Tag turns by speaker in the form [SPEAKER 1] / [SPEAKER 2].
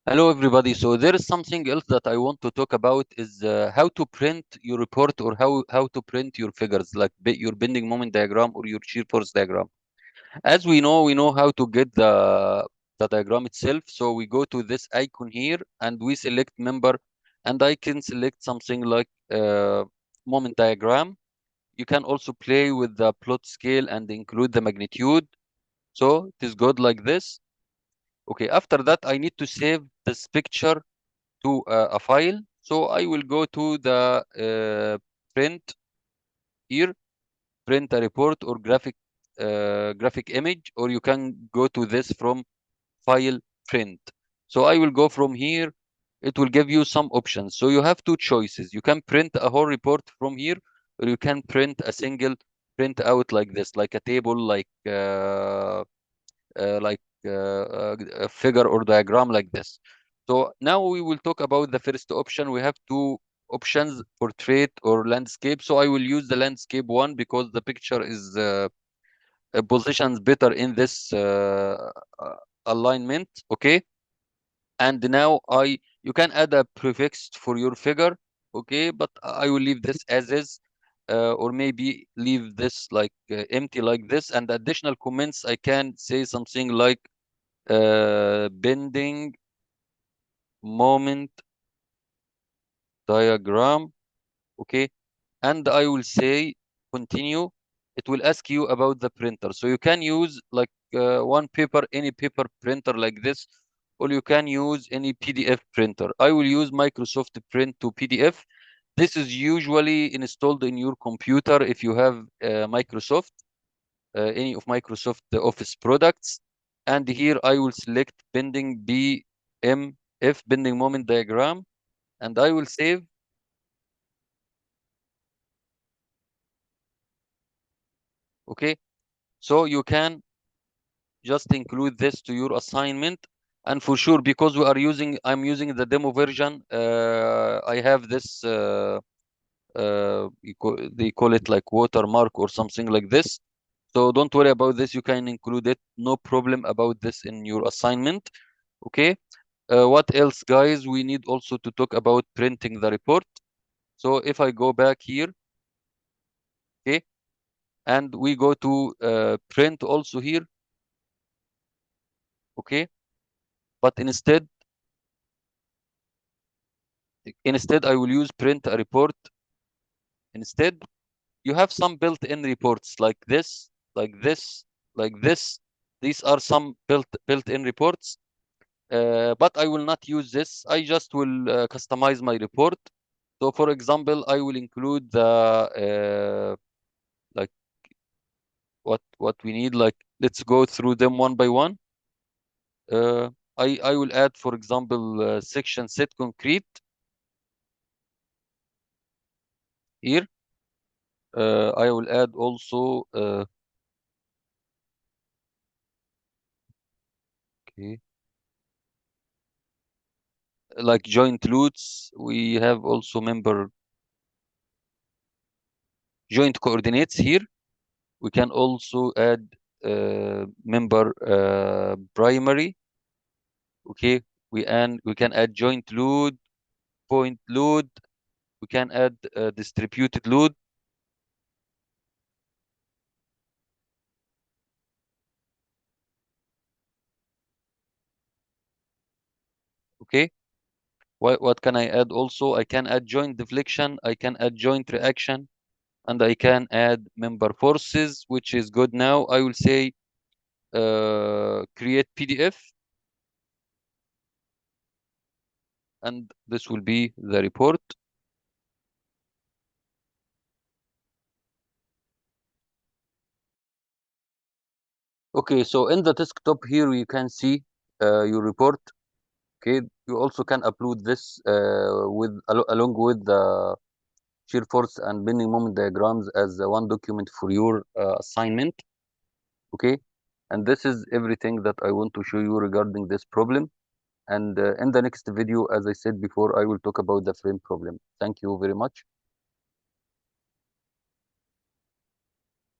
[SPEAKER 1] Hello everybody. So there is something else that I want to talk about is how to print your report or how to print your figures like your bending moment diagram or your shear force diagram. As we know how to get the diagram itself. So we go to this icon here and we select member, and I can select something like moment diagram. You can also play with the plot scale and include the magnitude. So it is good like this. Okay, after that I need to save this picture to a file. So I will go to the print here, print a report or graphic image, or you can go to this from file print. So I will go from here. It will give you some options. So you have two choices. You can print a whole report from here, or you can print a single print out like this, like a table, a figure or diagram like this. So now we will talk about the first option. We have two options, portrait or landscape. So I will use the landscape one because the picture is positions better in this alignment. Okay. And now you can add a prefix for your figure. Okay, but I will leave this as is. Or maybe leave this like empty like this, and additional comments I can say something like bending moment diagram. Okay, and I will say continue. It will ask you about the printer, so you can use like one paper, any paper printer like this, or you can use any PDF printer. I will use Microsoft Print to PDF. This is usually installed in your computer if you have Microsoft, any of Microsoft Office products. And here I will select bending BMF, bending moment diagram, and I will save. Okay, so you can just include this to your assignment. And for sure, because I'm using the demo version, I have this they call it like watermark or something like this. So don't worry about this, you can include it, no problem about this in your assignment. Okay. What else, guys? We need also to talk about printing the report. So if I go back here, okay, and we go to print also here. Okay, but instead I will use print a report instead. You have some built-in reports like this, like this, like this. These are some built-in reports, but I will not use this. I just will customize my report. So for example, I will include the like what we need. Like, let's go through them one by one. uh, I will add, for example, section set concrete here. I will add also okay, like joint loops. We have also member joint coordinates here. We can also add member primary. Okay, we can add joint load, point load. We can add distributed load. Okay, what can I add also? I can add joint deflection, I can add joint reaction, and I can add member forces, which is good. Now I will say create PDF, and this will be the report. Okay, so in the desktop here you can see your report. Okay, you also can upload this along with the shear force and bending moment diagrams as one document for your assignment. Okay, and this is everything that I want to show you regarding this problem. And in the next video, as I said before, I will talk about the frame problem. Thank you very much.